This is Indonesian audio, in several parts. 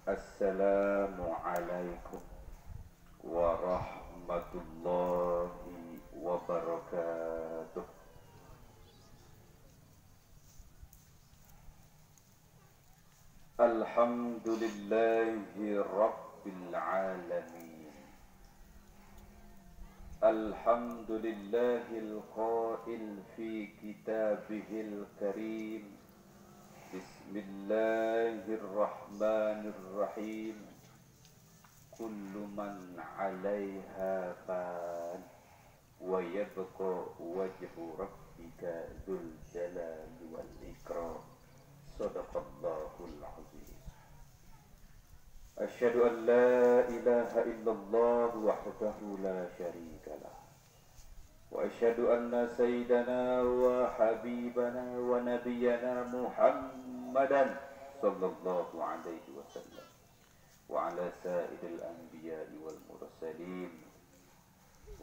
Assalamualaikum warahmatullahi wabarakatuh. Alhamdulillahi rabbil alamin. Alhamdulillahil qail fi kitabihil karim. Bismillahirrahmanirrahim. Kullu man 'alaiha fan wa yabqa wajhu rabbika dzul jalali wal ikram. Shadaqallahul azim. Asyhadu an la ilaha illallah wahdahu la syarika lah. وأشهد أن سيدنا وحبيبنا ونبينا محمدا صلى الله عليه وسلم وعلى سائر الأنبياء والمرسلين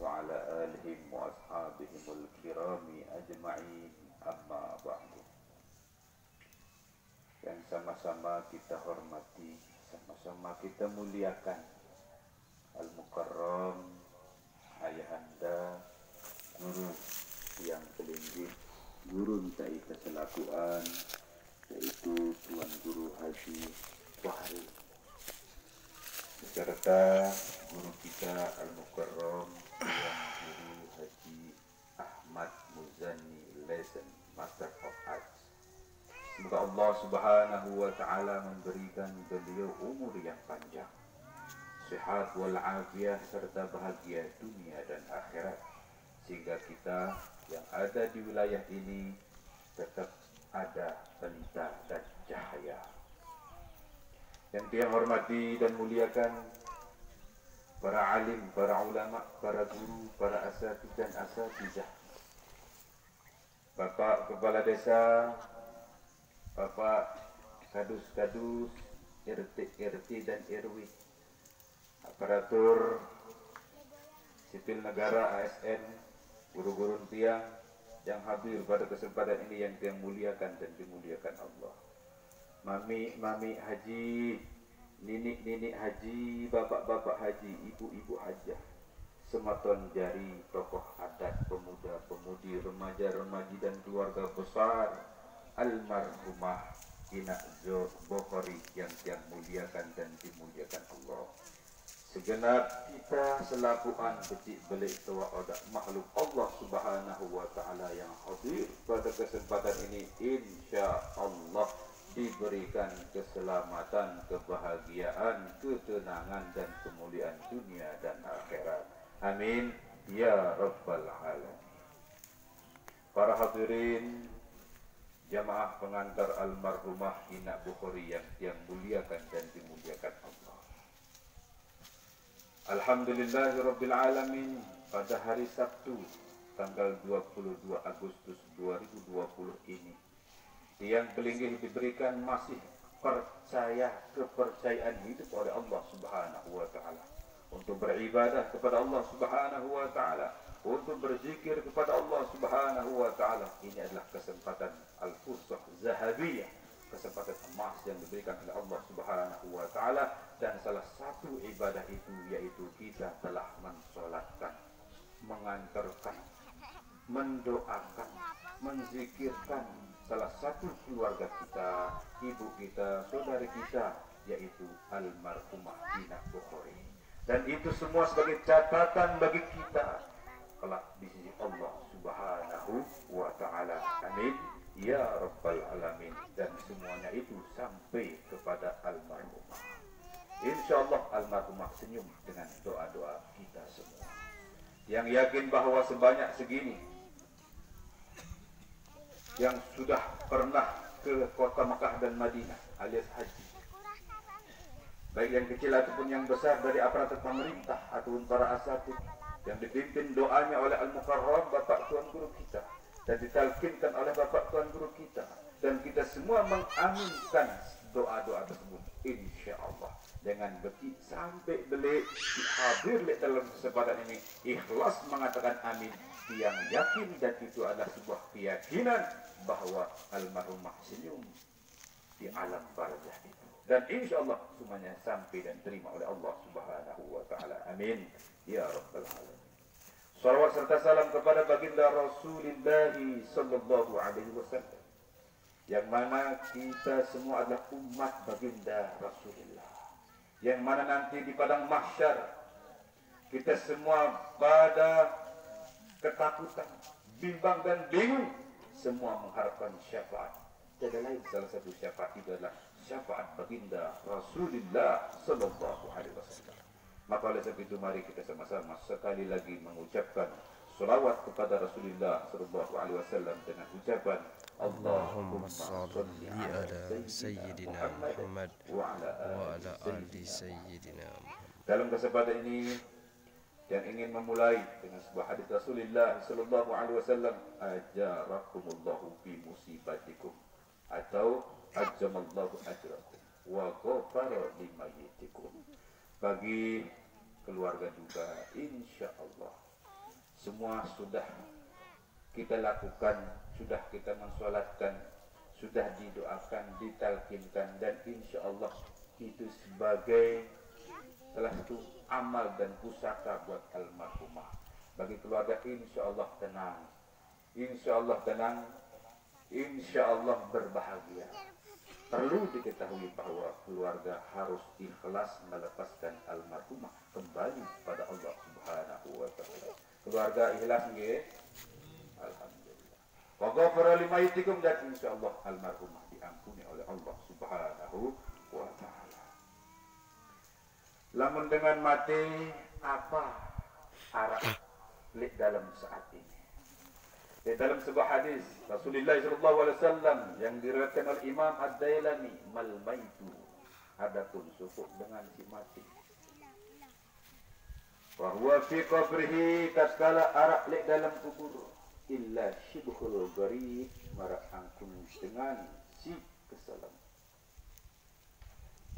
وعلى آلهم وأصحابهم الكرام أجمعين أما بعد. Yang sama-sama kita hormati, sama-sama kita muliakan Al-Mukarram Ayahanda Guru yang pelinggih, guru mintai keselakuan, yaitu Tuan Guru Haji Wahri, beserta guru kita Al-Mukarram Tuan Guru Haji Ahmad Muzani Lesson Master of Arts. Semoga Allah Subhanahu wa Ta'ala memberikan beliau umur yang panjang, sehat walafiat serta bahagia dunia dan akhirat, sehingga kita yang ada di wilayah ini tetap ada pelita dan cahaya. Yang dia hormati dan muliakan para alim, para ulama, para guru, para asatidz dan asatidzah, Bapak Kepala Desa, Bapak Kadus-Kadus, RT dan RW, aparatur sipil negara ASN, guru-guru tiang yang hadir pada kesempatan ini yang dia muliakan dan dimuliakan Allah. Mami haji, ninik haji, bapak haji, ibu haji, sematon jari, tokoh adat, pemuda-pemudi, remaja-remaji dan keluarga besar almarhumah Inak Bukhari yang muliakan dan dimuliakan Allah. Segenap kita selaku becik belik tua odak makhluk Allah Subhanahu wa Ta'ala yang hadir pada kesempatan ini, insya Allah diberikan keselamatan, kebahagiaan, ketenangan dan kemuliaan dunia dan akhirat. Amin ya rabbal alamin. Para hadirin jamaah pengantar almarhumah Inak Bukhari yang muliakan dan dimuliakan Allah. Alhamdulillahirabbil alamin, pada hari Sabtu tanggal 22 Agustus 2020 ini yang pelinggih diberikan masih kepercayaan hidup oleh Allah Subhanahu wa Ta'ala untuk beribadah kepada Allah Subhanahu wa Ta'ala, untuk berzikir kepada Allah Subhanahu wa Ta'ala. Ini adalah kesempatan al-fursah zahabiyah, kesempatan emas yang diberikan oleh Allah Subhanahu wa Ta'ala, dan salah satu ibadah itu yaitu kita telah mensolatkan, mengantarkan, mendoakan, menzikirkan salah satu keluarga kita, ibu kita, saudari kita, yaitu almarhumah Inak Bukhari. Dan itu semua sebagai catatan bagi kita kelak di sisi Allah Subhanahu wa Ta'ala. Amin ya rabbal alamin. Dan semuanya itu sampai kepada almarhumah. Insyaallah almarhumah senyum dengan doa-doa kita semua. Yang yakin bahwa sebanyak segini yang sudah pernah ke kota Makkah dan Madinah alias haji, baik yang kecil ataupun yang besar, dari aparatur pemerintah ataupun para asatidz, yang dipimpin doanya oleh Al-Mukarram Bapak Tuan Guru kita dan ditalkinkan oleh Bapak Tuan Guru kita, dan kita semua mengaminkan doa-doa tersebut insyaallah dengan beti sampai beli hadir dalam kesempatan ini ikhlas mengatakan amin, yang yakin dan itu adalah sebuah keyakinan bahwa almarhumah senyum di alam barzah itu. dan insya Allah semuanya sampai dan terima oleh Allah Subhanahu wa taala. Amin ya rabbal alamin. Salawat serta salam kepada baginda Rasulullah sallallahu alaihi wasallam, yang mana kita semua adalah umat baginda Rasulullah, yang mana nanti di padang mahsyar kita semua pada ketakutan, bimbang dan bingung, semua mengharapkan syafaat. Tidak lain salah satu syafaat itu adalah syafaat baginda Rasulullah sallallahu alaihi wasallam. Maka oleh sebab itu mari kita sama-sama sekali lagi mengucapkan selawat kepada Rasulullah sallallahu alaihi wasallam dengan ucapan Allahumma shalli ala sayyidina Muhammad wa ala ali sayyidina Muhammad. Dalam kesempatan ini yang ingin memulai dengan sebuah hadis Rasulullah sallallahu alaihi wasallam, ajarakumullahu fi musibatikum, atau ajamallahu ajrakum wa ghafara limayyitikum. Bagi keluarga juga insya Allah semua sudah kita lakukan, sudah kita mensolatkan, sudah didoakan, ditalkinkan, dan insya Allah itu sebagai salah satu amal dan pusaka buat almarhumah. Bagi keluarga insya Allah tenang, insya Allah tenang, insya Allah berbahagia. Perlu diketahui bahwa keluarga harus ikhlas melepaskan almarhumah kembali pada Allah Subhanahu wa taala. Keluarga ikhlas nggih? Alhamdulillah. Wa ghafara limayyitikum, dan insyaallah almarhumah diampuni oleh Allah Subhanahu wa taala. Lamun dengan mati apa arah lek dalam saat ini? Di dalam sebuah hadis Rasulullah SAW yang diriwayatkan oleh Imam Ad-Dailami, mal maitu, adapun sukuk dengan si mati, wa huwa fi qabrihi, tatkala arak lek dalam kubur, illa shibhul gharib, marak angkun dengan si kesalam,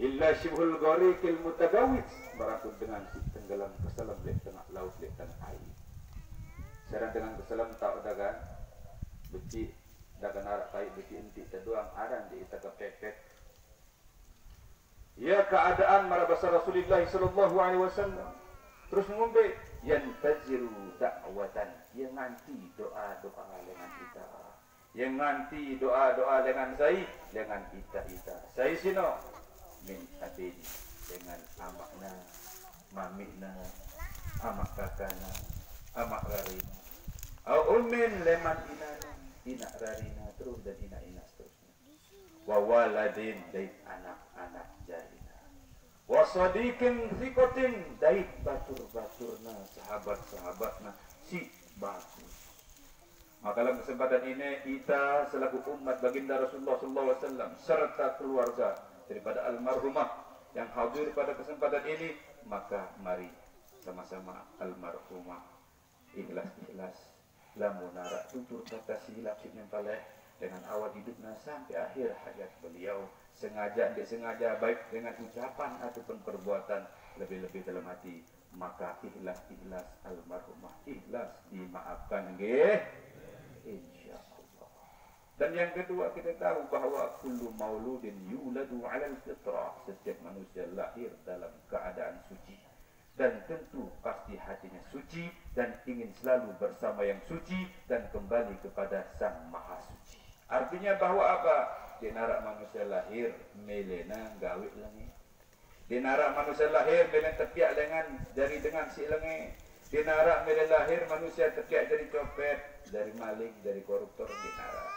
illa shibhul gharib il mutagawid, marakun dengan si tenggelam kesalam lek tengah laut, lek tengah air. Sekarang dengan kesalam tak ada kan, beci dagan arak kai beci inti terdoang aran di ita kepepet. Ya keadaan marabasa Rasulullah sallallahu alaihi wasallam terus ngombe yantaziru da'watan, yang nanti doa-doa dengan kita, yang nanti doa-doa dengan saya, dengan kita. Saya sino min abidi, dengan amakna, mamikna, amak kakana, amak rarina, ummin leman ina rarina, terus dan ina seterusnya, wa waladin dait anak-anak jarina, wa sadiqin thiqatin dait batur-baturna, sahabat-sahabatna si bagus. Maka dalam kesempatan ini kita selaku umat baginda Rasulullah SAW serta keluarga daripada almarhumah yang hadir pada kesempatan ini, maka mari sama-sama almarhumah ikhlas lamun narak tutur kata silap yang paleh dengan awal hidupnya sampai akhir hayat beliau, sengaja disengaja, baik dengan ucapan ataupun perbuatan, lebih-lebih dalam hati, maka ikhlas almarhumah, ikhlas dimaafkan nggih insyaallah. Dan yang kedua, kita tahu bahwa kullu mauludin yuladu 'alal fitrah, setiap manusia lahir dalam keadaan suci, dan tentu pasti hatinya suci dan ingin selalu bersama yang suci dan kembali kepada Sang Maha Suci. Artinya bahwa apa? Di narak manusia lahir melena gawe lengi. Di narak manusia lahir melena tepiak dengan si lengi. Di narak melena lahir manusia tepiak dari copet, dari maling, dari koruptor, di narak.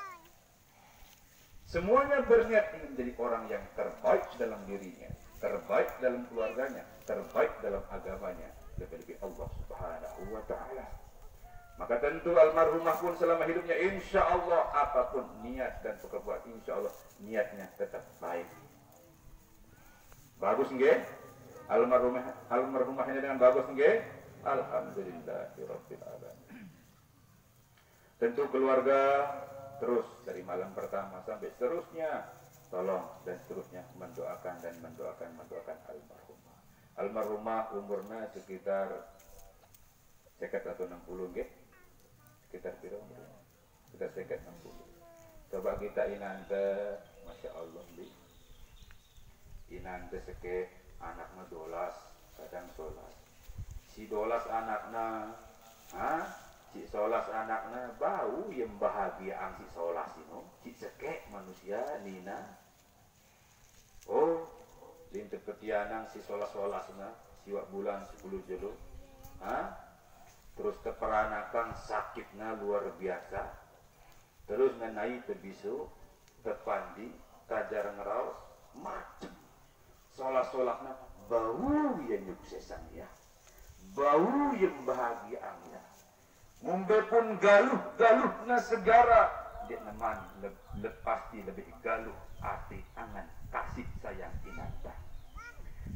Semuanya berniat ingin menjadi orang yang terbaik dalam dirinya, terbaik dalam keluarganya, terbaik dalam agamanya, lebih-lebih Allah Subhanahu wa taala. Maka tentu almarhumah pun selama hidupnya insya Allah apapun niat dan perbuatan, insya Allah niatnya tetap baik. Bagus nggih? Almarhumahnya dengan bagus nggih? Alhamdulillahirabbil alamin. Tentu keluarga terus dari malam pertama sampai seterusnya, tolong dan seterusnya mendoakan almarhumah. Almarhumah umurnya sekitar 50 atau 60 nggih. Sekitar piro umurnya? Sekitar 60. Coba kita inante, Masya Allah, Inan seke anakna 12 kadang 11. Si 12 anakna, si 11 anakna bau yang bahagia ang si 11 ino, si seke manusia nina. Oh, lintek ketianang si 11 na, siwak bulan 10 jelo. Terus keperanakan sakitnya luar biasa. Terus ngenai tebisu, tepandi, tajar ngeraus, macem. Solah-solahna bau yang nyuksesang ya. Bau yang bahagianya. Mumbe pun galuh-galuhna segara. Dia neman pasti lebih galuh hati angan kasih sayang inanta.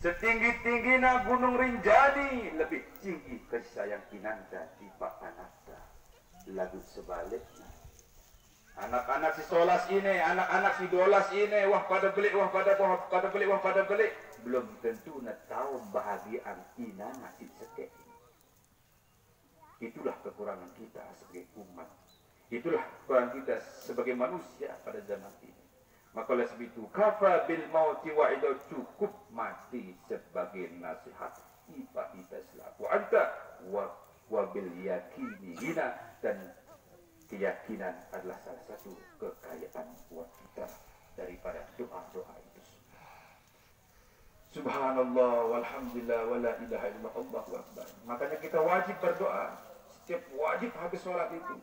Setinggi-tingginya gunung Rinjani lebih tinggi kasih sayang inanta di Pak Ananta. Lagu sebaliknya. Anak-anak si 11 ini, anak-anak si 12 ini, wah pada beli, wah pada beli, wah pada beli. Belum tentu nak tahu bahagiaan ina nasi seke. Itulah kekurangan kita sebagai umat. Itulah kekurangan kita sebagai manusia pada zaman ini. Maka oleh sebab itu, kafa bil mauti wa'idah, cukup mati sebagai nasihat. Ipa ita selaku anta wa bil yakini hina, dan keyakinan adalah salah satu kekayaan buat kita daripada doa-doa itu. Subhanallah walhamdulillah wala ilaha illallah Allahu akbar. Makanya kita wajib berdoa, setiap wajib habis sholat itu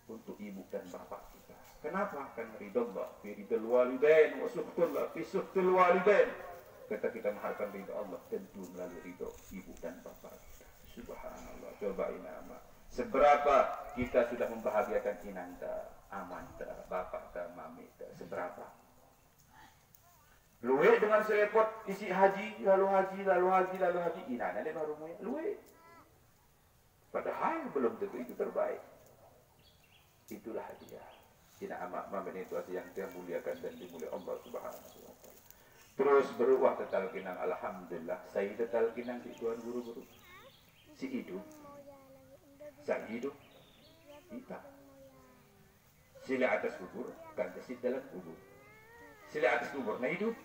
untuk ibu dan bapak kita. Kenapa? Karena ridallah fi ridal walidain wa suhtullah fi suhtul walidain. Kita mengharapkan ridha Allah tentu melalui ridha ibu dan bapak kita. Subhanallah. Coba inama. Seberapa kita sudah membahagiakan inanta, amanta, bapak, mamita, seberapa? Luwe dengan serepot isi haji, lalu haji, inana dia baru mulai luwe. Padahal belum tentu itu terbaik. Itulah dia. Ina amat mamin itu yang dia muliakan dan dimuliakan Allah Subhanahu wa taala. Terus beruah tetalkinang, alhamdulillah, saya tetalkinang di tuan guru-guru. Si hidup. Sang hidup kita. Sila atas kubur, kan kesit dalam kubur. Sila atas kubur, nah hidup.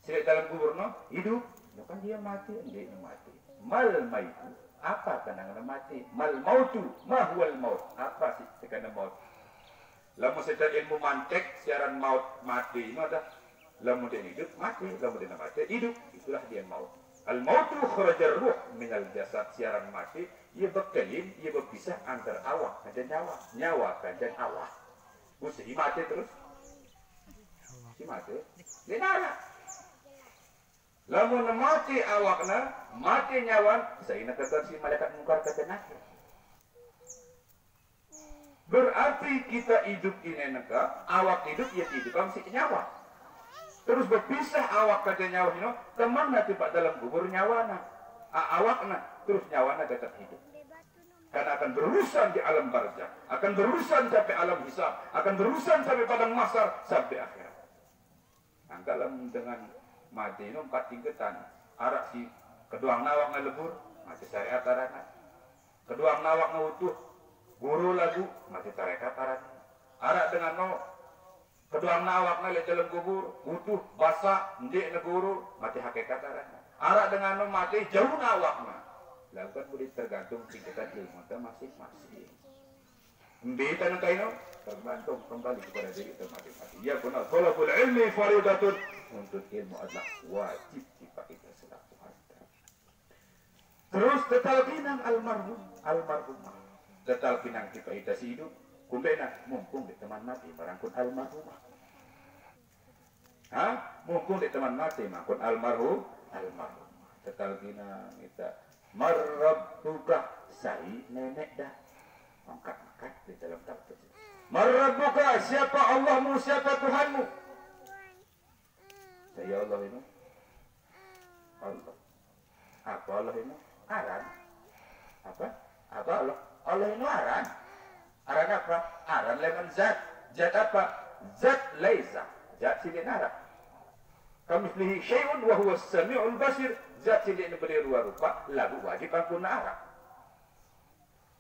Sila dalam kubur, no hidup. No kan dia mati, dia mati. Mal maitu, apa kenangan mati? Mal mautu, mahwal maut. Apa sih sekana maut? Lamu sedang ilmu mantek, siaran maut mati. Ini ada. Lamu dia hidup, mati. Lamu dia mati, hidup. Itulah dia maut. Al-mautu khurajar ruh minal jasad, siaran mati. Ia berkelim, ia berpisah antara awak dan nyawa. Nyawa dan awak. Si mati terus. Si mati. Dia nara. Lamun mati awakna, mati nyawa. Saya nak kata si malaikat mungkar kata nakir. Berarti kita hidup ini neka, awak hidup, ia hidup. Kamu si nyawa. Terus berpisah awak kata nyawa ini. Teman nanti pak dalam kubur nyawa na. Awakna. Terus nyawana tetap hidup. Karena akan berurusan di alam barzakh, akan berurusan sampai alam hisab, akan berurusan sampai padang mahsyar sampai akhirat. Angkalam dengan mati itu 4 tingkatan. Arak si kedua nawak na lebur, mati syariat arana. Kedua nawak na utuh, guru lagu, mati tarekat arana. Arak dengan no kedua nawak na le dalam kubur, utuh basah, ndik na guru, mati hakikat arana. Arak dengan no mati jauh nawak na. Lakukan boleh tergantung tingkatan ilmu kita masing-masing. Mbita ng kayo, tergantung kembali kepada diri kita masing-masing. Ya benar, thalabul ilmi faridatun. Untuk ilmu adalah wajib kita selaku harta. Terus tetalkinang almarhumah. Tetalkinang kita si hidup. Kumbena, mumpung di teman mati, barangkun almarhumah. Mumpung di teman mati, mangkun almarhumah. Tetalkinang kita. Marrabbuka, saya nenek dah angkat-angkat di dalam tafsir. Marrabbuka, siapa Allahmu, siapa Tuhanmu? Saya Allah ini. Allah. Apa Allah ini? Aran. Apa? Apa Allah? Allah ini aran. Aran apa? Aran leman zat. Zat apa? Zat laisa. Zat silin aran. Kamithlihi syai'un wa huwa as-sami'ul basir. Zat silih ini beri rupa lagu wajib ampun arah.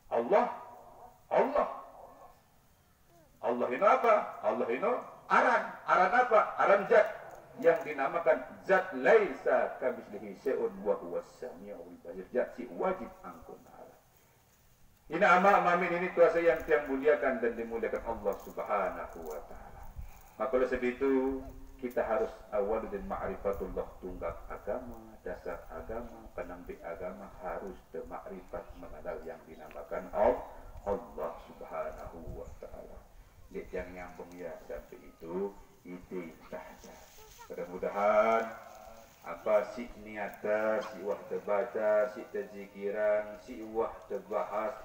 Allah ini apa? Allah ini aran apa? Aran zat. yang dinamakan zat laisa kamitslihi syai'un wa huwas samiul basir. Zat si wajib angkun ala. Ina ama mamin ini kuasa yang muliakan dan dimuliakan Allah Subhanahu wa taala. Maka oleh sebab itu kita harus awal dan ma'rifatullah, tunggak agama, dasar agama, penampi agama harus bermakrifat mengenal yang dinamakan Allah Subhanahu wa taala. Lihat yang nyambung ya sampai itu saja. Mudah-mudahan apa si niata, si wah terbaca, si terzikiran, si wah terbahas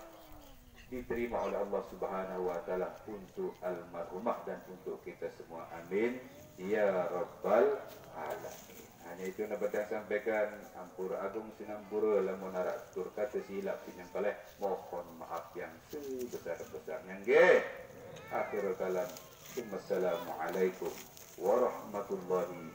diterima oleh Allah Subhanahu wa taala untuk almarhumah dan untuk kita semua. Amin ya rabbal alamin. Hanya itu nak batang sampaikan ampura agung sinampura lamun harap tur kata silap yang kaleh mohon maaf yang sebesar-besarnya nggih. Akhirul kalam. Wassalamualaikum warahmatullahi